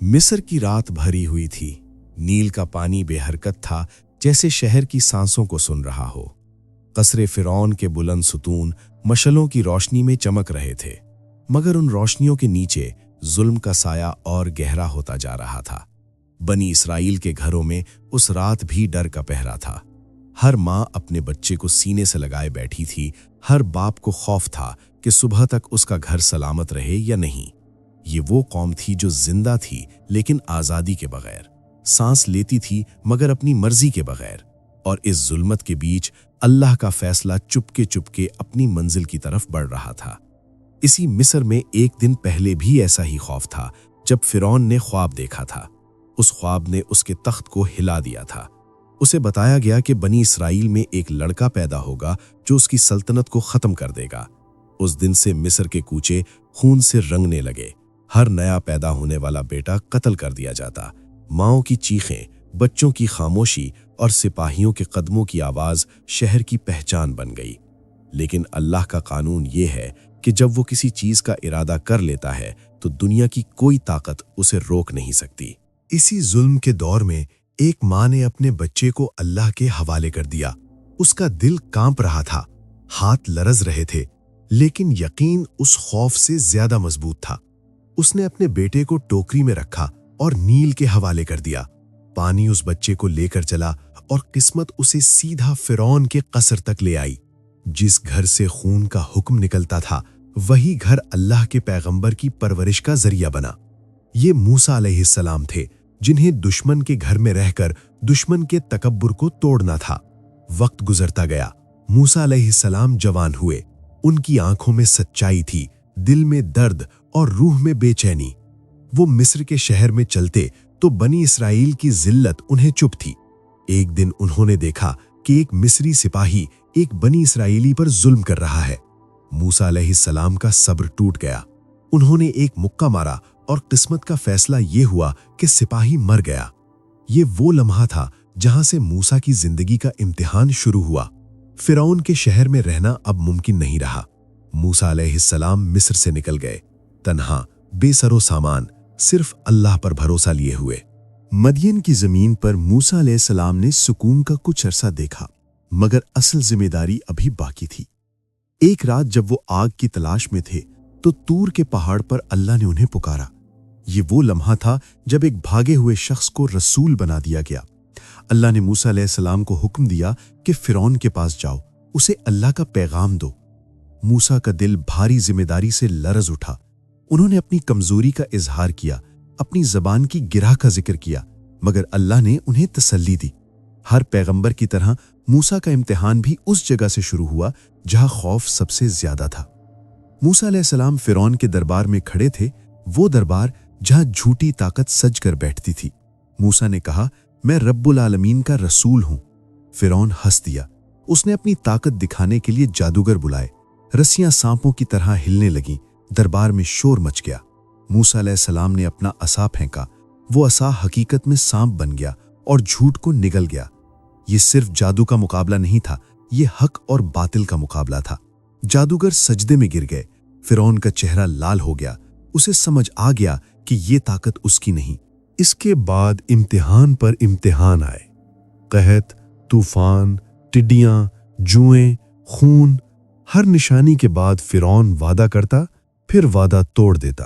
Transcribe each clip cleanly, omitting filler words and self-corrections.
मिस्र की रात भरी हुई थी। नील का पानी बेहरकत था, जैसे शहर की सांसों को सुन रहा हो। कसरे फिरौन के बुलंद सुतून मशलों की रोशनी में चमक रहे थे, मगर उन रोशनियों के नीचे जुल्म का साया और गहरा होता जा रहा था। बनी इसराइल के घरों में उस रात भी डर का पहरा था। हर माँ अपने बच्चे को सीने से लगाए बैठी थी। हर बाप को खौफ था कि सुबह तक उसका घर सलामत रहे या नहीं। ये वो कौम थी जो जिंदा थी लेकिन आज़ादी के बगैर, सांस लेती थी मगर अपनी मर्जी के बगैर। और इस जुल्मत के बीच अल्लाह का फैसला चुपके चुपके अपनी मंजिल की तरफ बढ़ रहा था। इसी मिस्र में एक दिन पहले भी ऐसा ही खौफ था, जब फिरौन ने ख्वाब देखा था। उस ख्वाब ने उसके तख्त को हिला दिया था। उसे बताया गया कि बनी इसराइल में एक लड़का पैदा होगा जो उसकी सल्तनत को खत्म कर देगा। उस दिन से मिस्र के कूचे खून से रंगने लगे। हर नया पैदा होने वाला बेटा कत्ल कर दिया जाता। माँओं की चीखें, बच्चों की खामोशी और सिपाहियों के कदमों की आवाज शहर की पहचान बन गई। लेकिन अल्लाह का कानून ये है कि जब वो किसी चीज का इरादा कर लेता है तो दुनिया की कोई ताकत उसे रोक नहीं सकती। इसी जुल्म के दौर में एक माँ ने अपने बच्चे को अल्लाह के हवाले कर दिया। उसका दिल कांप रहा था, हाथ लरज रहे थे, लेकिन यकीन उस खौफ से ज्यादा मजबूत था। उसने अपने बेटे को टोकरी में रखा और नील के हवाले कर दिया। पानी उस बच्चे को लेकर चला और किस्मत उसे सीधा फिरौन के कसर तक ले आई। जिस घर से खून का हुक्म निकलता था, वही घर अल्लाह के पैगंबर की परवरिश का जरिया बना। ये मूसा अलैहिस्सलाम थे, जिन्हें दुश्मन के घर में रहकर दुश्मन के तकब्बुर को तोड़ना था। वक्त गुजरता गया, मूसा अलैहिस्सलाम जवान हुए। उनकी आंखों में सच्चाई थी, दिल में दर्द और रूह में बेचैनी। वो मिस्र के शहर में चलते तो बनी इसराइल की जिल्लत उन्हें चुप थी। एक दिन उन्होंने देखा कि एक मिस्री सिपाही एक बनी इसराइली पर जुल्म कर रहा है। मूसा अलैहिस्सलाम का सब्र टूट गया। उन्होंने एक मुक्का मारा और किस्मत का फैसला ये हुआ कि सिपाही मर गया। ये वो लम्हा था जहां से मूसा की जिंदगी का इम्तिहान शुरू हुआ। फिरौन के शहर में रहना अब मुमकिन नहीं रहा। मूसा अलैहिस्सलाम मिस्र से निकल गए, तन्हा, बेसरो सामान, सिर्फ अल्लाह पर भरोसा लिए हुए। मदियन की जमीन पर मूसा अलैहिस्सलाम ने सुकून का कुछ अरसा देखा, मगर असल जिम्मेदारी अभी बाकी थी। एक रात जब वो आग की तलाश में थे तो तूर के पहाड़ पर अल्लाह ने उन्हें पुकारा। ये वो लम्हा था जब एक भागे हुए शख्स को रसूल बना दिया गया। अल्लाह ने मूसा अलैहिस्सलाम को हुक्म दिया कि फिरौन के पास जाओ, उसे अल्लाह का पैगाम दो। मूसा का दिल भारी जिम्मेदारी से लरज उठा। उन्होंने अपनी कमजोरी का इजहार किया, अपनी जबान की गिरह का जिक्र किया, मगर अल्लाह ने उन्हें तसल्ली दी। हर पैगंबर की तरह मूसा का इम्तिहान भी उस जगह से शुरू हुआ जहां खौफ सबसे ज्यादा था। मूसा अलैहिस्सलाम फिरौन के दरबार में खड़े थे, वो दरबार जहां झूठी ताकत सज कर बैठती थी। मूसा ने कहा, मैं रब्बुल आलमीन का रसूल हूं। फिरौन हंस दिया। उसने अपनी ताकत दिखाने के लिए जादूगर बुलाए। रस्सियां सांपों की तरह हिलने लगीं। दरबार में शोर मच गया। मूसा अलैहिस्सलाम ने अपना असा फेंका। वो असा हकीकत में सांप बन गया और झूठ को निगल गया। ये सिर्फ जादू का मुकाबला नहीं था, ये हक और बातिल का मुकाबला था। जादूगर सजदे में गिर गए। फिरौन का चेहरा लाल हो गया। उसे समझ आ गया कि ये ताकत उसकी नहीं। इसके बाद इम्तिहान पर इम्तिहान आए। कहत, तूफान, टिड्डियां, जुएं, खून। हर निशानी के बाद फिरौन वादा करता, फिर वादा तोड़ देता।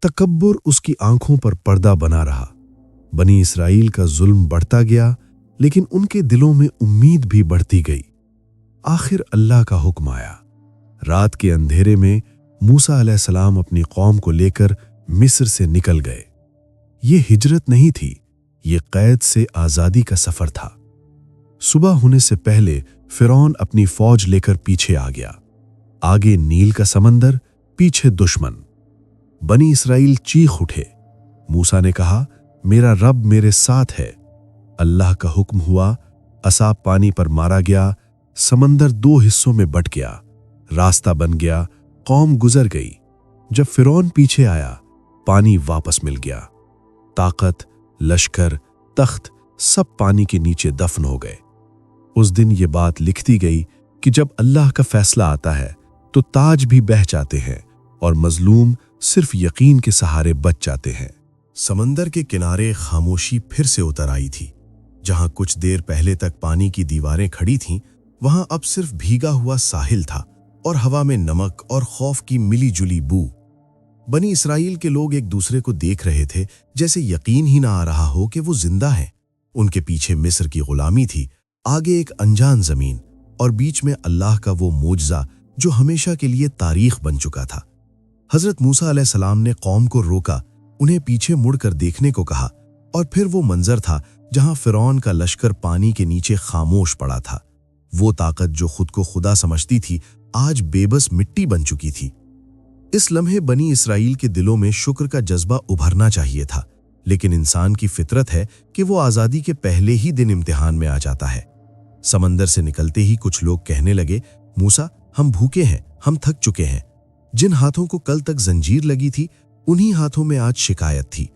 तकब्बुर उसकी आंखों पर पर्दा बना रहा। बनी इसराइल का जुल्म बढ़ता गया, लेकिन उनके दिलों में उम्मीद भी बढ़ती गई। आखिर अल्लाह का हुक्म आया। रात के अंधेरे में मूसा अलैहिस्सलाम अपनी कौम को लेकर मिस्र से निकल गए। ये हिजरत नहीं थी, ये कैद से आजादी का सफर था। सुबह होने से पहले फिरौन अपनी फौज लेकर पीछे आ गया। आगे नील का समंदर, पीछे दुश्मन। बनी इसराइल चीख उठे। मूसा ने कहा, मेरा रब मेरे साथ है। अल्लाह का हुक्म हुआ। असा पानी पर मारा गया। समंदर दो हिस्सों में बंट गया। रास्ता बन गया। कौम गुजर गई। जब फिरौन पीछे आया, पानी वापस मिल गया। ताकत, लश्कर, तख्त सब पानी के नीचे दफन हो गए। उस दिन ये बात लिखती गई कि जब अल्लाह का फैसला आता है तो ताज भी बह जाते हैं और मजलूम सिर्फ यकीन के सहारे बच जाते हैं। समंदर के किनारे खामोशी फिर से उतर आई थी। जहां कुछ देर पहले तक पानी की दीवारें खड़ी थीं, वहां अब सिर्फ भीगा हुआ साहिल था और हवा में नमक और खौफ की मिली जुली बू। बनी इसराइल के लोग एक दूसरे को देख रहे थे, जैसे यकीन ही ना आ रहा हो कि वो जिंदा हैं। उनके पीछे मिस्र की गुलामी थी, आगे एक अनजान जमीन और बीच में अल्लाह का वो मोजज़ा जो हमेशा के लिए तारीख बन चुका था। हजरत मूसा अलैहिस्सलाम ने कौम को रोका, उन्हें पीछे मुड़कर देखने को कहा, और फिर वो मंजर था जहां फिरौन का लश्कर पानी के नीचे खामोश पड़ा था। वो ताकत जो खुद को खुदा समझती थी, आज बेबस मिट्टी बन चुकी थी। इस लम्हे बनी इसराइल के दिलों में शुक्र का जज्बा उभरना चाहिए था, लेकिन इंसान की फितरत है कि वो आज़ादी के पहले ही दिन इम्तिहान में आ जाता है। समंदर से निकलते ही कुछ लोग कहने लगे, मूसा, हम भूखे हैं, हम थक चुके हैं। जिन हाथों को कल तक जंजीर लगी थी, उन्हीं हाथों में आज शिकायत थी।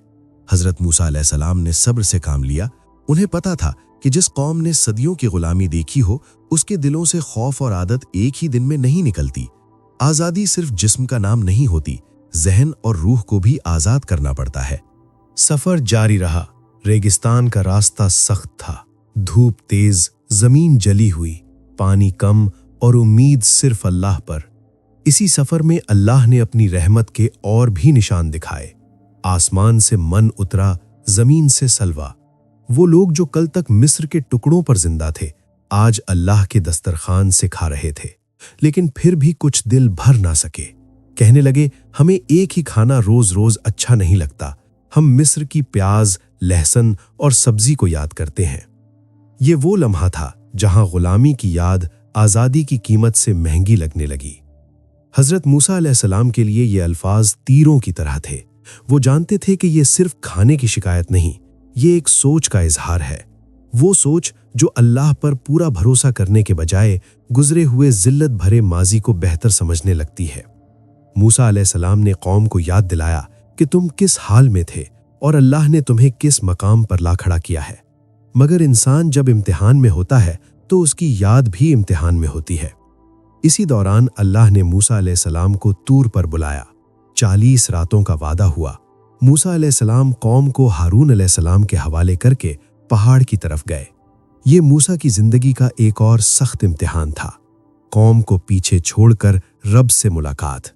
हजरत मूसा अलैहिस्सलाम ने सब्र से काम लिया। उन्हें पता था कि जिस कौम ने सदियों की गुलामी देखी हो, उसके दिलों से खौफ और आदत एक ही दिन में नहीं निकलती। आज़ादी सिर्फ जिस्म का नाम नहीं होती, जहन और रूह को भी आज़ाद करना पड़ता है। सफर जारी रहा। रेगिस्तान का रास्ता सख्त था, धूप तेज, जमीन जली हुई, पानी कम और उम्मीद सिर्फ अल्लाह पर। इसी सफर में अल्लाह ने अपनी रहमत के और भी निशान दिखाए। आसमान से मन उतरा, जमीन से सलवा। वो लोग जो कल तक मिस्र के टुकड़ों पर जिंदा थे, आज अल्लाह के दस्तरखान से खा रहे थे, लेकिन फिर भी कुछ दिल भर ना सके। कहने लगे, हमें एक ही खाना रोज रोज अच्छा नहीं लगता। हम मिस्र की प्याज, लहसुन और सब्जी को याद करते हैं। ये वो लम्हा था जहां गुलामी की याद आज़ादी की कीमत से महंगी लगने लगी। हजरत मूसा अलैहिस्सलाम के लिए ये अल्फाज तीरों की तरह थे। वो जानते थे कि ये सिर्फ खाने की शिकायत नहीं, ये एक सोच का इजहार है। वो सोच जो अल्लाह पर पूरा भरोसा करने के बजाय गुजरे हुए जिल्लत भरे माजी को बेहतर समझने लगती है। मूसा अलैहिस्सलाम ने कौम को याद दिलाया कि तुम किस हाल में थे और अल्लाह ने तुम्हें किस मकाम पर ला खड़ा किया है। मगर इंसान जब इम्तिहान में होता है तो उसकी याद भी इम्तिहान में होती है। इसी दौरान अल्लाह ने मूसा अलैहिस्सलाम को तूर पर बुलाया। 40 रातों का वादा हुआ। मूसा अलैहिस्सलाम कौम को हारून अलैहिस्सलाम के हवाले करके पहाड़ की तरफ गए। ये मूसा की जिंदगी का एक और सख्त इम्तिहान था। कौम को पीछे छोड़कर रब से मुलाकात।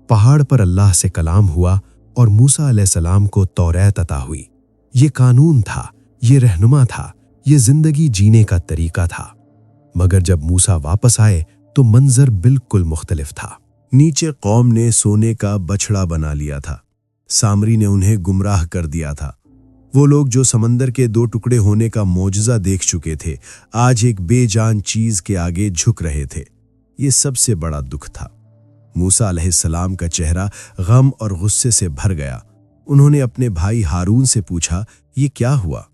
पहाड़ पर अल्लाह से कलाम हुआ और मूसा अलैहिस्सलाम को तौरात अता हुई। ये कानून था, ये रहनुमा था, ये जिंदगी जीने का तरीका था। मगर जब मूसा वापस आए तो मंजर बिल्कुल मुख्तलिफ था। नीचे कौम ने सोने का बछड़ा बना लिया था। सामरी ने उन्हें गुमराह कर दिया था। वो लोग जो समंदर के 2 टुकड़े होने का मोजज़ा देख चुके थे, आज एक बेजान चीज के आगे झुक रहे थे। ये सबसे बड़ा दुख था। मूसा अलैहिस्सलाम का चेहरा गम और गुस्से से भर गया। उन्होंने अपने भाई हारून से पूछा, ये क्या हुआ?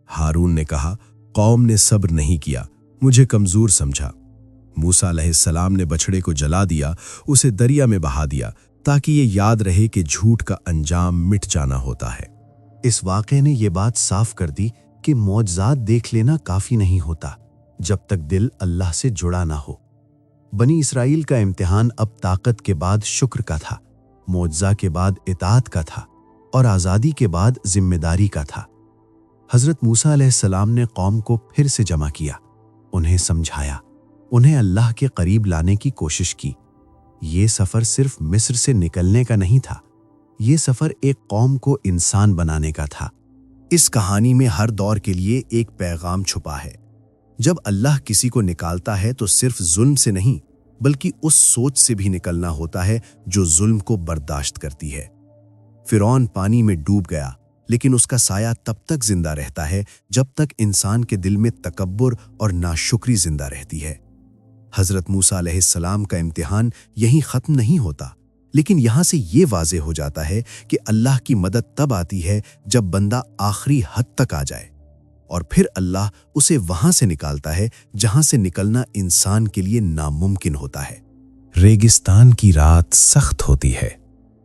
हारून ने कहा, कौम ने सब्र नहीं किया, मुझे कमजोर समझा। मूसा अलैहिस्सलाम ने बछड़े को जला दिया, उसे दरिया में बहा दिया, ताकि ये याद रहे कि झूठ का अंजाम मिट जाना होता है। इस वाक़े ने यह बात साफ कर दी कि मौजज़ात देख लेना काफ़ी नहीं होता जब तक दिल अल्लाह से जुड़ा ना हो। बनी इसराइल का इम्तिहान अब ताकत के बाद शुक्र का था, मौजज़ा के बाद इताअत का था और आज़ादी के बाद जिम्मेदारी का था। हज़रत मूसा अलैहिस्सलाम ने कौम को फिर से जमा किया, उन्हें समझाया, उन्हें अल्लाह के करीब लाने की कोशिश की। ये सफ़र सिर्फ मिस्र से निकलने का नहीं था, ये सफ़र एक कौम को इंसान बनाने का था। इस कहानी में हर दौर के लिए एक पैगाम छुपा है। जब अल्लाह किसी को निकालता है तो सिर्फ जुल्म से नहीं, बल्कि उस सोच से भी निकलना होता है जो जुल्म को बर्दाश्त करती है। फिरौन पानी में डूब गया, लेकिन उसका साया तब तक जिंदा रहता है जब तक इंसान के दिल में तकब्बुर और नाशुक्री जिंदा रहती है। हजरत मूसा अलैहिस्सलाम का इम्तिहान यहीं ख़त्म नहीं होता, लेकिन यहाँ से ये वाज़े हो जाता है कि अल्लाह की मदद तब आती है जब बंदा आखिरी हद तक आ जाए, और फिर अल्लाह उसे वहाँ से निकालता है जहाँ से निकलना इंसान के लिए नामुमकिन होता है। रेगिस्तान की रात सख्त होती है।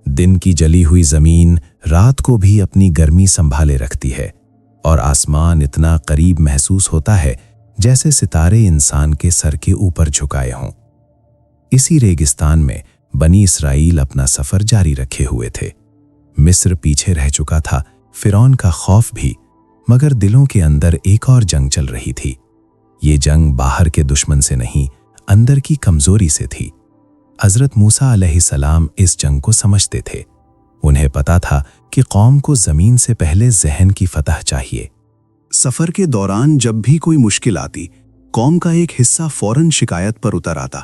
दिन की जली हुई ज़मीन रात को भी अपनी गर्मी संभाले रखती है और आसमान इतना करीब महसूस होता है जैसे सितारे इंसान के सर के ऊपर झुकाए हों। इसी रेगिस्तान में बनी इसराइल अपना सफ़र जारी रखे हुए थे। मिस्र पीछे रह चुका था, فرعون کا خوف بھی، مگر دلوں کے اندر ایک اور جنگ چل رہی تھی۔ یہ جنگ باہر کے دشمن سے نہیں، اندر کی کمزوری سے تھی۔ حضرت موسیٰ علیہ السلام اس جنگ کو سمجھتے تھے۔ انہیں پتا تھا کہ قوم کو زمین سے پہلے ذہن کی فتح چاہیے۔ سفر کے دوران جب بھی کوئی مشکل آتی، قوم کا ایک حصہ فوراً شکایت پر اتر آتا۔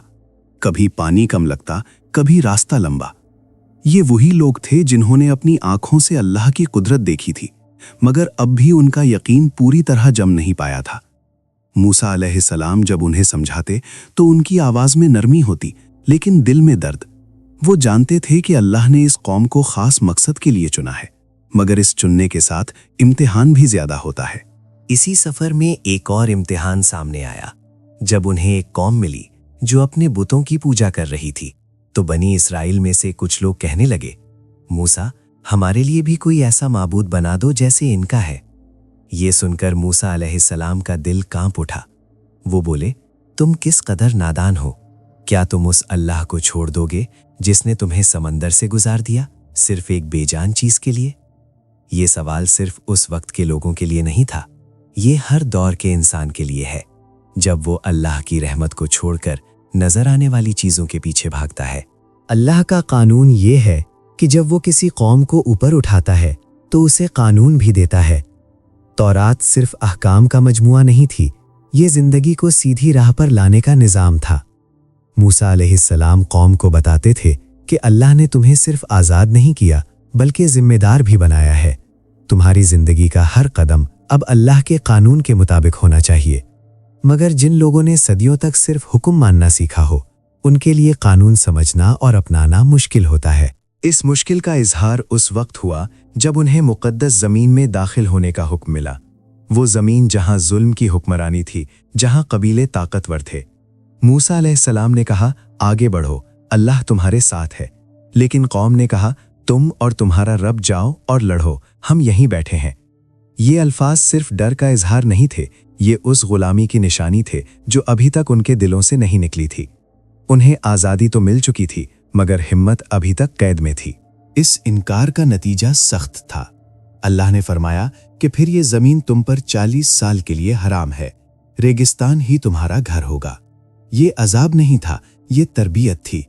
کبھی پانی کم لگتا، کبھی راستہ لمبا۔ یہ وہی لوگ تھے جنہوں نے اپنی آنکھوں سے اللہ کی قدرت دیکھی تھی، مگر اب بھی ان کا یقین پوری طرح جم نہیں پایا تھا۔ موسیٰ علیہ السلام جب انہیں سمجھاتے تو ان کی آواز میں نرمی ہوتی، لیکن دل میں درد۔ وہ جانتے تھے کہ اللہ نے اس قوم کو خاص مقصد کے لیے چنا ہے، مگر اس چننے کے ساتھ امتحان بھی زیادہ ہوتا ہے۔ اسی سفر میں ایک اور امتحان سامنے آیا، جب انہیں ایک قوم ملی جو اپنے بتوں کی پوجا کر رہی تھی، تو بنی اسرائیل میں سے کچھ لوگ کہنے لگے، موسیٰ، ہمارے لیے بھی کوئی ایسا معبود بنا دو جیسے ان کا ہے۔ یہ سن کر موسیٰ علیہ السلام کا دل کانپ اٹھا۔ وہ بولے، تم کس قدر نادان ہو؟ کیا تم اس اللہ کو چھوڑ دو گے جس نے تمہیں سمندر سے گزار دیا، صرف ایک بے جان چیز کے لیے؟ یہ سوال صرف اس وقت کے لوگوں کے لیے نہیں تھا، یہ ہر دور کے انسان کے لیے ہے، جب وہ اللہ کی رحمت کو چھوڑ کر نظر آنے والی چیزوں کے پیچھے بھاگتا ہے۔ اللہ کا قانون یہ ہے کہ جب وہ کسی قوم کو اوپر اٹھاتا ہے تو اسے قانون بھی دیتا ہے۔ تورات صرف احکام کا مجموعہ نہیں تھی، یہ زندگی کو سیدھی راہ پر لانے کا نظام تھا۔ موسیٰ علیہ السلام قوم کو بتاتے تھے کہ اللہ نے تمہیں صرف آزاد نہیں کیا بلکہ ذمہ دار بھی بنایا ہے۔ تمہاری زندگی کا ہر قدم اب اللہ کے قانون کے مطابق ہونا چاہیے۔ مگر جن لوگوں نے صدیوں تک صرف حکم ماننا سیکھا ہو، ان کے لیے قانون سمجھنا اور اپنانا مشکل ہوتا ہے۔ اس مشکل کا اظہار اس وقت ہوا جب انہیں مقدس زمین میں داخل ہونے کا حکم ملا، وہ زمین جہاں ظلم کی حکمرانی تھی، جہاں قبیلے طاقتور تھے۔ موسیٰ علیہ السلام نے کہا، آگے بڑھو، اللہ تمہارے ساتھ ہے۔ لیکن قوم نے کہا، تم اور تمہارا رب جاؤ اور لڑو، ہم یہیں بیٹھے ہیں۔ یہ الفاظ صرف ڈر کا اظہار نہیں تھے، یہ اس غلامی کی نشانی تھے جو ابھی تک ان کے دلوں سے نہیں نکلی تھی۔ انہیں آزادی تو مل چکی تھی، مگر ہمت ابھی تک قید میں تھی۔ اس انکار کا نتیجہ سخت تھا۔ اللہ نے فرمایا کہ پھر یہ زمین تم پر 40 سال کے لیے حرام ہے، ریگستان ہی تمہارا گھر ہوگا۔ یہ عذاب نہیں تھا، یہ تربیت تھی۔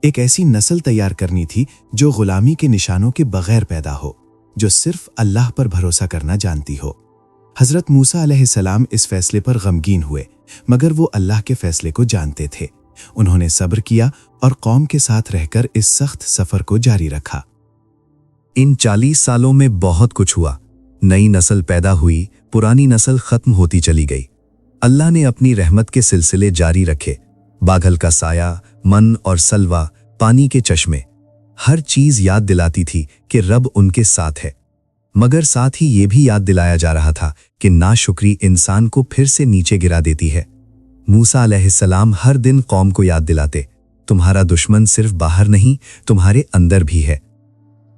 ایک ایسی نسل تیار کرنی تھی جو غلامی کے نشانوں کے بغیر پیدا ہو، جو صرف اللہ پر بھروسہ کرنا جانتی ہو۔ حضرت موسیٰ علیہ السلام اس فیصلے پر غمگین ہوئے، مگر وہ اللہ کے فیصلے کو جانتے تھے۔ انہوں نے صبر کیا اور قوم کے ساتھ رہ کر اس سخت سفر کو جاری رکھا۔ ان 40 سالوں میں بہت کچھ ہوا۔ نئی نسل پیدا ہوئی، پرانی نسل ختم ہوتی چلی گئی۔ اللہ نے اپنی رحمت کے سلسلے جاری رکھے۔ باگھل کا سایہ، من اور سلوہ، پانی کے چشمے، ہر چیز یاد دلاتی تھی کہ رب ان کے ساتھ ہے، مگر ساتھ ہی یہ بھی یاد دلایا جا رہا تھا کہ ناشکری انسان کو پھر سے نیچے گرا دیتی ہے۔ موسیٰ علیہ السلام ہر دن قوم کو یاد دلاتے، تمہارا دشمن صرف باہر نہیں، تمہارے اندر بھی ہے۔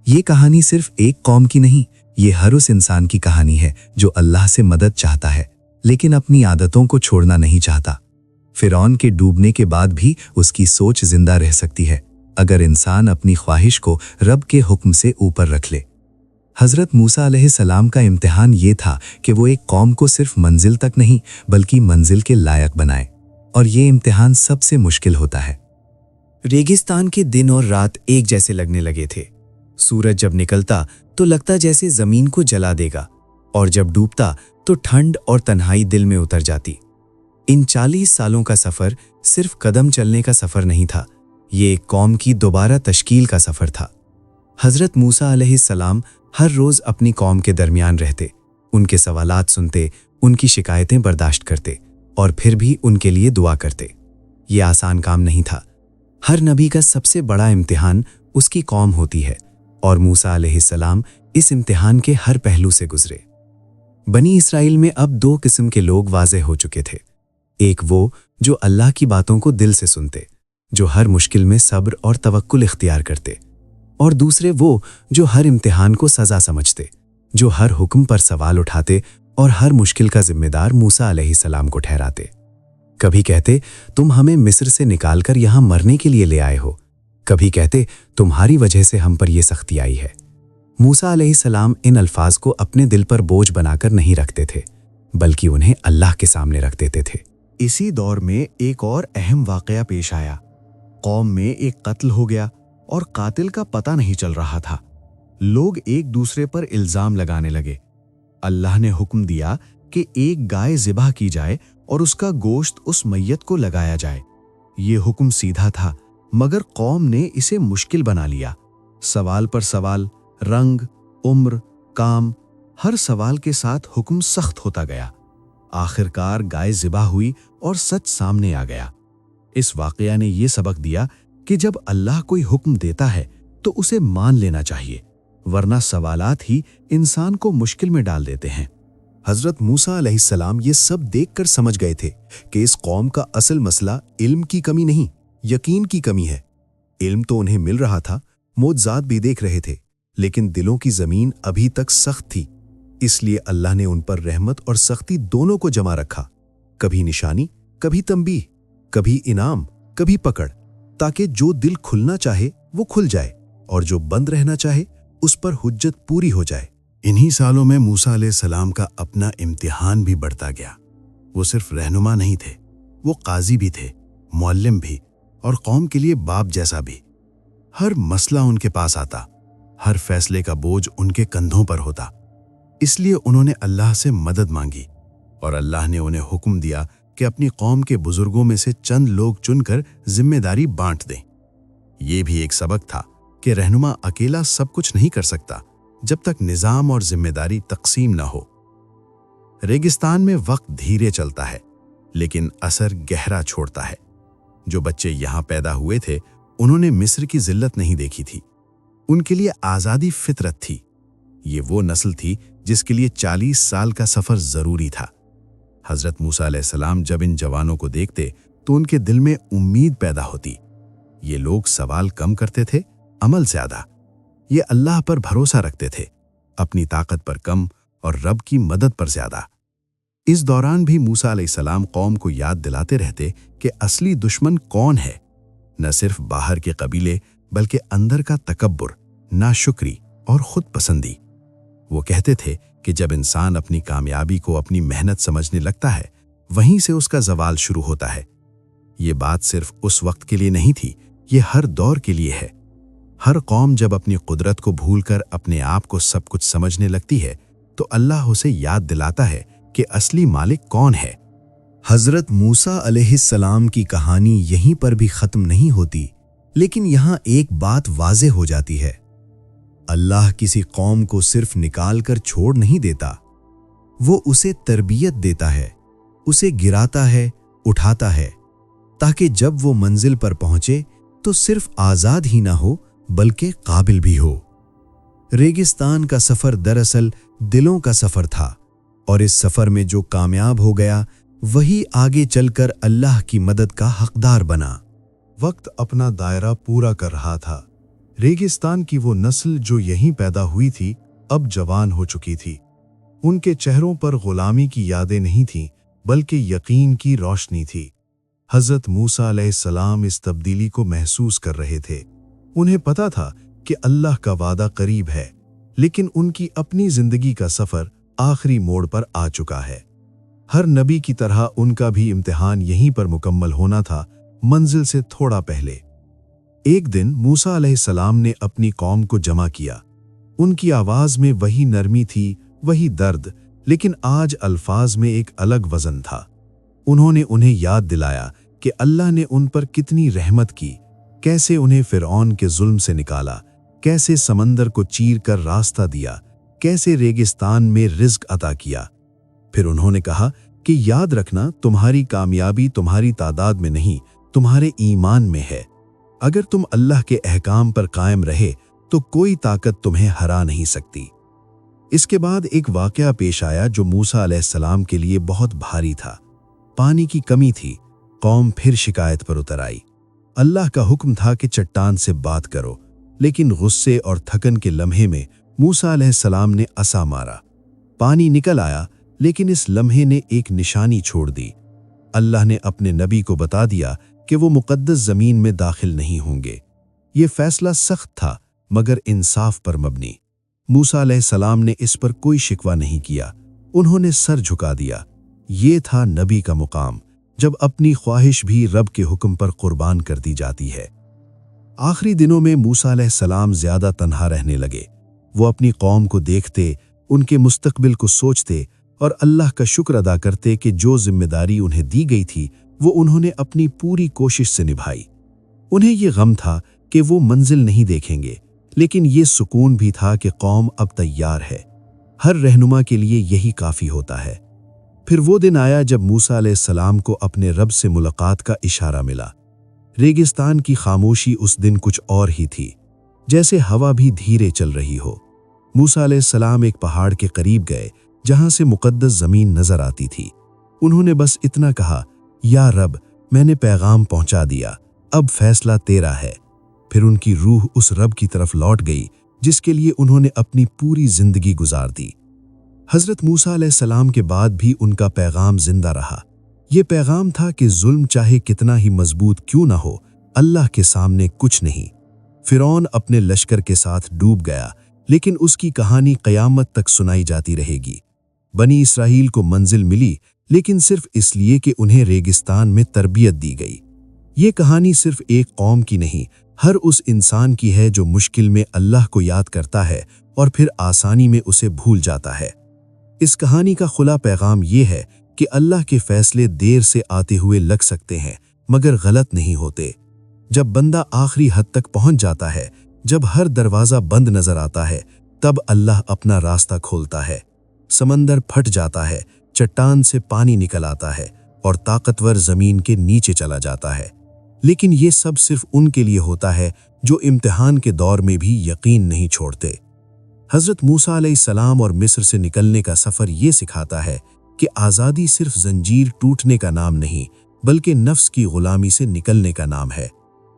یہ کہانی صرف ایک قوم کی نہیں، یہ ہر اس انسان کی کہانی ہے جو اللہ سے مدد چاہتا ہے لیکن اپنی عادتوں کو چھوڑنا نہیں چاہتا۔ فرعون کے ڈوبنے کے بعد بھی اس کی سوچ زندہ رہ سکتی ہے اگر انسان اپنی خواہش کو رب کے حکم سے اوپر رکھ لے۔ حضرت موسیٰ علیہ السلام کا امتحان یہ تھا کہ وہ ایک قوم کو صرف منزل تک نہیں بلکہ منزل کے لائق بنائے، اور یہ امتحان سب سے مشکل ہوتا ہے۔ ریگستان کے دن اور رات ایک جیسے لگنے لگے تھے۔ سورج جب نکلتا تو لگتا جیسے زمین کو جلا دے گا، اور جب ڈوبتا تو ٹھنڈ اور تنہائی دل میں اتر جاتی۔ ان 40 سالوں کا سفر صرف قدم چلنے کا سفر نہیں تھا، یہ ایک قوم کی دوبارہ تشکیل کا سفر تھا۔ حضرت موسیٰ علیہ السلام ہر روز اپنی قوم کے درمیان رہتے، ان کے سوالات سنتے، ان کی شکایتیں برداشت کرتے، اور پھر بھی ان کے لیے دعا کرتے۔ یہ آسان کام نہیں تھا۔ ہر نبی کا سب سے بڑا امتحان اس کی قوم ہوتی ہے، اور موسیٰ علیہ السلام اس امتحان کے ہر پہلو سے گزرے۔ بنی اسرائیل میں اب 2 قسم کے لوگ واضح ہو چکے تھے۔ ایک وہ جو اللہ کی باتوں کو دل سے سنتے، جو ہر مشکل میں صبر اور توکل اختیار کرتے، اور دوسرے وہ جو ہر امتحان کو سزا سمجھتے، جو ہر حکم پر سوال اٹھاتے اور ہر مشکل کا ذمہ دار موسیٰ علیہ السلام کو ٹھہراتے۔ کبھی کہتے، تم ہمیں مصر سے نکال کر یہاں مرنے کے لیے لے آئے ہو، کبھی کہتے، تمہاری وجہ سے ہم پر یہ سختی آئی ہے۔ موسیٰ علیہ السلام ان الفاظ کو اپنے دل پر بوجھ بنا کر نہیں رکھتے تھے، بلکہ انہیں اللہ کے سامنے رکھ دیتے تھے۔ اسی دور میں ایک اور اہم واقعہ پیش آیا۔ قوم میں ایک قتل ہو گیا اور قاتل کا پتہ نہیں چل رہا تھا۔ لوگ ایک دوسرے پر الزام لگانے لگے۔ اللہ نے حکم دیا کہ ایک گائے ذبح کی جائے اور اس کا گوشت اس میت کو لگایا جائے۔ یہ حکم سیدھا تھا، مگر قوم نے اسے مشکل بنا لیا۔ سوال پر سوال، رنگ، عمر، کام، ہر سوال کے ساتھ حکم سخت ہوتا گیا۔ آخر کار گائے ذبح ہوئی اور سچ سامنے آ گیا۔ اس واقعہ نے یہ سبق دیا کہ جب اللہ کوئی حکم دیتا ہے تو اسے مان لینا چاہیے، ورنہ سوالات ہی انسان کو مشکل میں ڈال دیتے ہیں۔ حضرت موسیٰ علیہ السلام یہ سب دیکھ کر سمجھ گئے تھے کہ اس قوم کا اصل مسئلہ علم کی کمی نہیں، یقین کی کمی ہے۔ علم تو انہیں مل رہا تھا، معجزات بھی دیکھ رہے تھے، لیکن دلوں کی زمین ابھی تک سخت تھی۔ اس لیے اللہ نے ان پر رحمت اور سختی دونوں کو جمع رکھا، کبھی نشانی، کبھی تنبیہ، کبھی انعام، کبھی پکڑ، تاکہ جو دل کھلنا چاہے وہ کھل جائے اور جو بند رہنا چاہے اس پر حجت پوری ہو جائے۔ انہی سالوں میں موسیٰ علیہ السلام کا اپنا امتحان بھی بڑھتا گیا۔ وہ صرف رہنما نہیں تھے، وہ قاضی بھی تھے، معلم بھی، اور قوم کے لیے باپ جیسا بھی۔ ہر مسئلہ ان کے پاس آتا، ہر فیصلے کا بوجھ ان کے کندھوں پر ہوتا۔ اس لیے انہوں نے اللہ سے مدد مانگی، اور اللہ نے انہیں حکم دیا کہ اپنی قوم کے بزرگوں میں سے چند لوگ چن کر ذمہ داری بانٹ دیں۔ یہ بھی ایک سبق تھا کہ رہنما اکیلا سب کچھ نہیں کر سکتا جب تک نظام اور ذمہ داری تقسیم نہ ہو۔ ریگستان میں وقت دھیرے چلتا ہے، لیکن اثر گہرا چھوڑتا ہے۔ جو بچے یہاں پیدا ہوئے تھے انہوں نے مصر کی ذلت نہیں دیکھی تھی، ان کے لیے آزادی فطرت تھی۔ یہ وہ نسل تھی جس کے لیے 40 سال کا سفر ضروری تھا۔ حضرت موسیٰ علیہ السلام جب ان جوانوں کو دیکھتے تو ان کے دل میں امید پیدا ہوتی۔ یہ لوگ سوال کم کرتے تھے، عمل زیادہ۔ یہ اللہ پر بھروسہ رکھتے تھے، اپنی طاقت پر کم اور رب کی مدد پر زیادہ۔ اس دوران بھی موسیٰ علیہ السلام قوم کو یاد دلاتے رہتے کہ اصلی دشمن کون ہے، نہ صرف باہر کے قبیلے بلکہ اندر کا تکبر، ناشکری اور خود پسندی۔ وہ کہتے تھے کہ جب انسان اپنی کامیابی کو اپنی محنت سمجھنے لگتا ہے، وہیں سے اس کا زوال شروع ہوتا ہے۔ یہ بات صرف اس وقت کے لیے نہیں تھی، یہ ہر دور کے لیے ہے۔ ہر قوم جب اپنی قدرت کو بھول کر اپنے آپ کو سب کچھ سمجھنے لگتی ہے تو اللہ اسے یاد دلاتا ہے کہ اصلی مالک کون ہے۔ حضرت موسیٰ علیہ السلام کی کہانی یہیں پر بھی ختم نہیں ہوتی، لیکن یہاں ایک بات واضح ہو جاتی ہے۔ اللہ کسی قوم کو صرف نکال کر چھوڑ نہیں دیتا، وہ اسے تربیت دیتا ہے، اسے گراتا ہے، اٹھاتا ہے، تاکہ جب وہ منزل پر پہنچے تو صرف آزاد ہی نہ ہو بلکہ قابل بھی ہو۔ ریگستان کا سفر دراصل دلوں کا سفر تھا، اور اس سفر میں جو کامیاب ہو گیا وہی آگے چل کر اللہ کی مدد کا حقدار بنا۔ وقت اپنا دائرہ پورا کر رہا تھا۔ ریگستان کی وہ نسل جو یہیں پیدا ہوئی تھی اب جوان ہو چکی تھی۔ ان کے چہروں پر غلامی کی یادیں نہیں تھیں بلکہ یقین کی روشنی تھی۔ حضرت موسیٰ علیہ السلام اس تبدیلی کو محسوس کر رہے تھے۔ انہیں پتا تھا کہ اللہ کا وعدہ قریب ہے، لیکن ان کی اپنی زندگی کا سفر آخری موڑ پر آ چکا ہے۔ ہر نبی کی طرح ان کا بھی امتحان یہیں پر مکمل ہونا تھا، منزل سے تھوڑا پہلے۔ ایک دن موسیٰ علیہ السلام نے اپنی قوم کو جمع کیا۔ ان کی آواز میں وہی نرمی تھی، وہی درد، لیکن آج الفاظ میں ایک الگ وزن تھا۔ انہوں نے انہیں یاد دلایا کہ اللہ نے ان پر کتنی رحمت کی، کیسے انہیں فرعون کے ظلم سے نکالا، کیسے سمندر کو چیر کر راستہ دیا، کیسے ریگستان میں رزق عطا کیا۔ پھر انہوں نے کہا کہ یاد رکھنا، تمہاری کامیابی تمہاری تعداد میں نہیں، تمہارے ایمان میں ہے۔ اگر تم اللہ کے احکام پر قائم رہے تو کوئی طاقت تمہیں ہرا نہیں سکتی۔ اس کے بعد ایک واقعہ پیش آیا جو موسیٰ علیہ السلام کے لیے بہت بھاری تھا۔ پانی کی کمی تھی، قوم پھر شکایت پر اتر آئی۔ اللہ کا حکم تھا کہ چٹان سے بات کرو، لیکن غصے اور تھکن کے لمحے میں موسیٰ علیہ السلام نے عصا مارا۔ پانی نکل آیا، لیکن اس لمحے نے ایک نشانی چھوڑ دی۔ اللہ نے اپنے نبی کو بتا دیا کہ وہ مقدس زمین میں داخل نہیں ہوں گے۔ یہ فیصلہ سخت تھا مگر انصاف پر مبنی۔ मूसा अलैहिस्सलाम ने इस पर कोई शिकवा नहीं किया, उन्होंने सर झुका दिया। ये था नबी का मुकाम, जब अपनी ख्वाहिश भी रब के हुक्म पर कुर्बान कर दी जाती है। आखिरी दिनों में मूसा अलैहिस्सलाम ज्यादा तन्हा रहने लगे। वो अपनी कौम को देखते, उनके मुस्तकबिल को सोचते और अल्लाह का शुक्र अदा करते कि जो जिम्मेदारी उन्हें दी गई थी वो उन्होंने अपनी पूरी कोशिश से निभाई। उन्हें ये गम था कि वो मंजिल नहीं देखेंगे, लेकिन ये सुकून भी था कि कौम अब तैयार है। हर रहनुमा के लिए यही काफ़ी होता है। फिर वो दिन आया जब मूसा अलैहिस्सलाम को अपने रब से मुलाकात का इशारा मिला। रेगिस्तान की खामोशी उस दिन कुछ और ही थी, जैसे हवा भी धीरे चल रही हो। मूसा अलैहिस्सलाम एक पहाड़ के करीब गए जहां से मुकद्दस जमीन नजर आती थी। उन्होंने बस इतना कहा, या रब, मैंने पैगाम पहुंचा दिया, अब फैसला तेरा है। फिर उनकी रूह उस रब की तरफ लौट गई जिसके लिए उन्होंने अपनी पूरी जिंदगी गुजार दी। हजरत मूसा अलैहिस्सलाम के बाद भी उनका पैगाम जिंदा रहा। ये पैगाम था कि जुल्म चाहे कितना ही मजबूत क्यों ना हो, अल्लाह के सामने कुछ नहीं। फिरौन अपने लश्कर के साथ डूब गया, लेकिन उसकी कहानी क़यामत तक सुनाई जाती रहेगी। बनी इसराइल को मंजिल मिली, लेकिन सिर्फ इसलिए कि उन्हें रेगिस्तान में तरबियत दी गई। ये कहानी सिर्फ एक कौम की नहीं, हर उस इंसान की है जो मुश्किल में अल्लाह को याद करता है और फिर आसानी में उसे भूल जाता है। इस कहानी का खुला पैगाम ये है कि अल्लाह के फैसले देर से आते हुए लग सकते हैं, मगर गलत नहीं होते। जब बंदा आखिरी हद तक पहुंच जाता है, जब हर दरवाजा बंद नजर आता है, तब अल्लाह अपना रास्ता खोलता है। समंदर फट जाता है, चट्टान से पानी निकल आता है और ताकतवर जमीन के नीचे चला जाता है। लेकिन ये सब सिर्फ उनके लिए होता है जो इम्तिहान के दौर में भी यकीन नहीं छोड़ते। हजरत मूसा अलैहिस्सलाम और मिस्र से निकलने का सफर ये सिखाता है कि आज़ादी सिर्फ जंजीर टूटने का नाम नहीं, बल्कि नफ्स की गुलामी से निकलने का नाम है।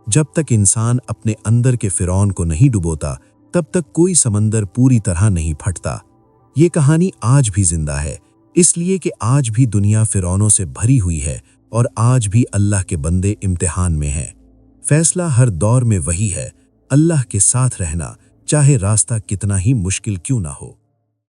जब तक इंसान अपने अंदर के फिरौन को नहीं डुबोता, तब तक कोई समंदर पूरी तरह नहीं फटता। ये कहानी आज भी जिंदा है, इसलिए कि आज भी दुनिया फिरौनों से भरी हुई है और आज भी अल्लाह के बंदे इम्तिहान में हैं। फैसला हर दौर में वही है, अल्लाह के साथ रहना, चाहे रास्ता कितना ही मुश्किल क्यों ना हो।